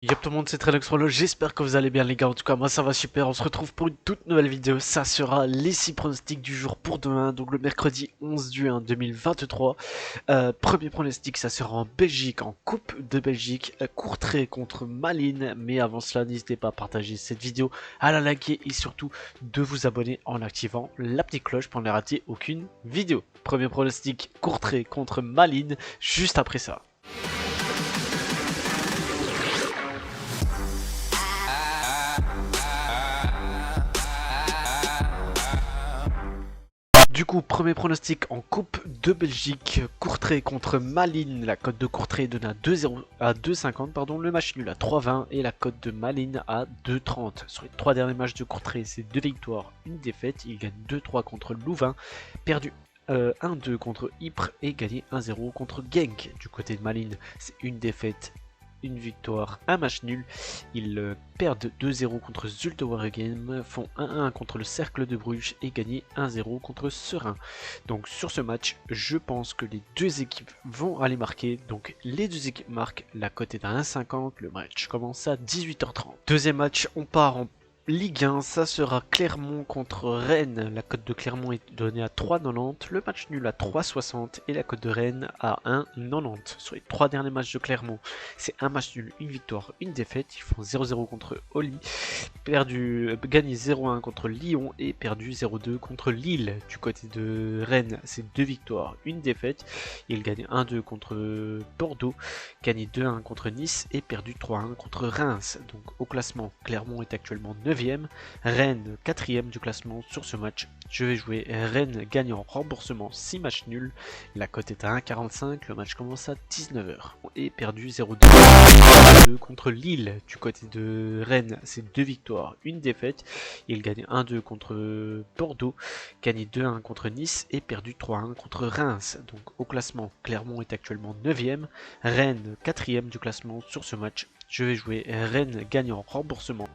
Yop tout le monde, c'est Trellexrolo, j'espère que vous allez bien les gars, en tout cas moi ça va super, on se retrouve pour une toute nouvelle vidéo, ça sera les 6 pronostics du jour pour demain, donc le mercredi 11 juin 2023. Premier pronostic, ça sera en Belgique, en Coupe de Belgique, Courtrai contre Malines, mais avant cela n'hésitez pas à partager cette vidéo, à la liker et surtout de vous abonner en activant la petite cloche pour ne rater aucune vidéo. Premier pronostic, Courtrai contre Malines, juste après ça. Du coup, premier pronostic en Coupe de Belgique, Courtrai contre Malines. La cote de Courtrai est donnée à 2,0 à 2,50 pardon, le match nul à 3,20 et la cote de Malines à 2,30. Sur les 3 derniers matchs de Courtrai, c'est 2 victoires, une défaite. Il gagne 2-3 contre Louvain, perdu 1-2 contre Ypres et gagné 1-0 contre Genk. Du côté de Malines, c'est une défaite, une victoire, un match nul. Ils perdent 2-0 contre Zulte Waregem, font 1-1 contre le Cercle de Bruges et gagné 1-0 contre Serein. Donc sur ce match, je pense que les deux équipes vont aller marquer. Donc les deux équipes marquent, la cote est à 1,50, le match commence à 18h30. Deuxième match, on part en Ligue 1, ça sera Clermont contre Rennes. La cote de Clermont est donnée à 3,90, le match nul à 3,60 et la cote de Rennes à 1,90. Sur les 3 derniers matchs de Clermont, c'est un match nul, une victoire, une défaite. Ils font 0-0 contre Oli, gagné 0-1 contre Lyon et perdu 0-2 contre Lille. Du côté de Rennes, c'est 2 victoires, une défaite. Ils gagnent 1-2 contre Bordeaux, gagné 2-1 contre Nice et perdu 3-1 contre Reims. Donc au classement, Clermont est actuellement 9e, Rennes 4e du classement. Sur ce match, je vais jouer Rennes gagnant remboursement 6 matchs nuls. La cote est à 1,45, le match commence à 19h. Et perdu 0-2 contre Lille. Du côté de Rennes, c'est 2 victoires, une défaite. Il gagne 1-2 contre Bordeaux, gagné 2-1 contre Nice et perdu 3-1 contre Reims. Donc au classement, Clermont est actuellement 9e, Rennes 4e du classement. Sur ce match, je vais jouer Rennes gagnant remboursement.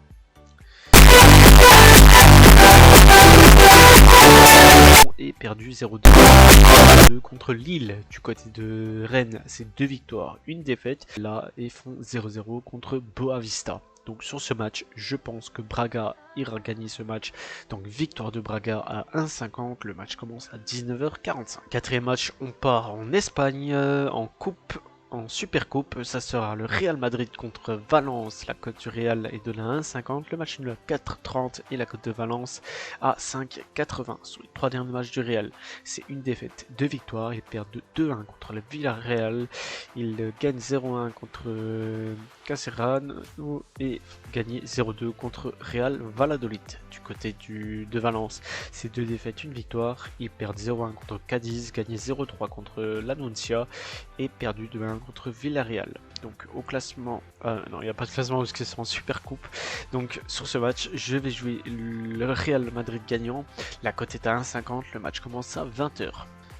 Et perdu 0-2 contre Lille. Du côté de Rennes, c'est 2 victoires, une défaite. Là, ils font 0-0 contre Boavista. Donc sur ce match, je pense que Braga ira gagner ce match. Donc victoire de Braga à 1,50. Le match commence à 19h45. Quatrième match, on part en Espagne, en coupe. En Supercoupe, ça sera le Real Madrid contre Valence. La cote du Real est donnée à 1,50, le match nul à 4,30 et la cote de Valence à 5,80. Sur les 3 derniers matchs du Real, c'est une défaite, 2 victoires. Ils perdent 2-1 contre le Villarreal. Ils gagnent 0-1 contre Caceran et gagnent 0-2 contre Real Valladolid. Du côté de Valence, c'est 2 défaites, une victoire. Ils perdent 0-1 contre Cadiz, gagnent 0-3 contre l'Anuncia et perdu 2-1 contre Villarreal. Donc au classement, non, il n'y a pas de classement parce que c'est en super coupe. Donc sur ce match, je vais jouer le Real Madrid gagnant. La cote est à 1,50, le match commence à 20h.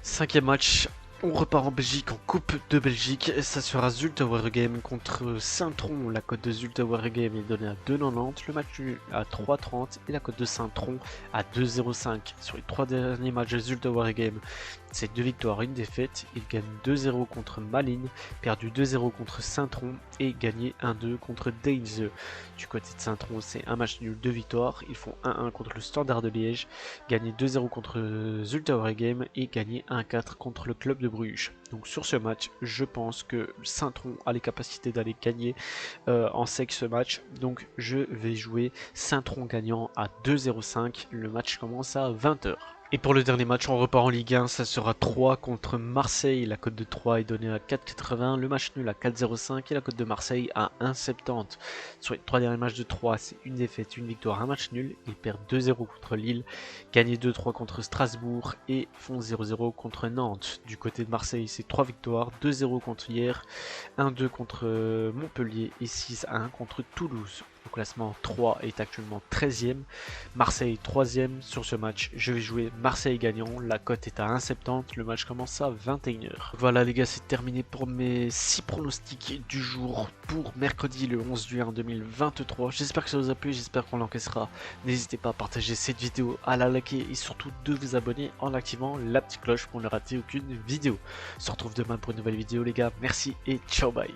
Cinquième match, on repart en Belgique, en Coupe de Belgique. Ça sera Zulte Waregem contre Saint-Tron. La cote de Zulte Waregem est donnée à 2,90, le match à 3,30 et la cote de Saint-Tron à 2,05. Sur les 3 derniers matchs de Zulte Waregem, c'est 2 victoires, une défaite. Ils gagnent 2-0 contre Malines, perdu 2-0 contre Saint-Tron et gagné 1-2 contre Deinze. Du côté de Saint-Tron, c'est un match nul, 2 victoires. Ils font 1-1 contre le Standard de Liège, gagné 2-0 contre Zulte Waregem et gagné 1-4 contre le Club de Bruges. Donc sur ce match, je pense que Saint-Tron a les capacités d'aller gagner en sec ce match. Donc je vais jouer Saint-Tron gagnant à 2,05. Le match commence à 20h. Et pour le dernier match, on repart en Ligue 1, ça sera 3 contre Marseille. La cote de 3 est donnée à 4,80, le match nul à 4,05 et la cote de Marseille à 1,70. Sur les 3 derniers matchs de 3, c'est une défaite, une victoire, un match nul. Ils perdent 2-0 contre Lille, gagnent 2-3 contre Strasbourg et font 0-0 contre Nantes. Du côté de Marseille, c'est 3 victoires, 2-0 contre hier, 1-2 contre Montpellier et 6-1 contre Toulouse. Au classement, 3 est actuellement 13e, Marseille 3e. Sur ce match, je vais jouer Marseille gagnant, la cote est à 1,70, le match commence à 21h. Voilà les gars, c'est terminé pour mes 6 pronostics du jour pour mercredi le 11 juin 2023. J'espère que ça vous a plu, j'espère qu'on l'encaissera. N'hésitez pas à partager cette vidéo, à la liker et surtout de vous abonner en activant la petite cloche pour ne rater aucune vidéo. On se retrouve demain pour une nouvelle vidéo les gars, merci et ciao bye.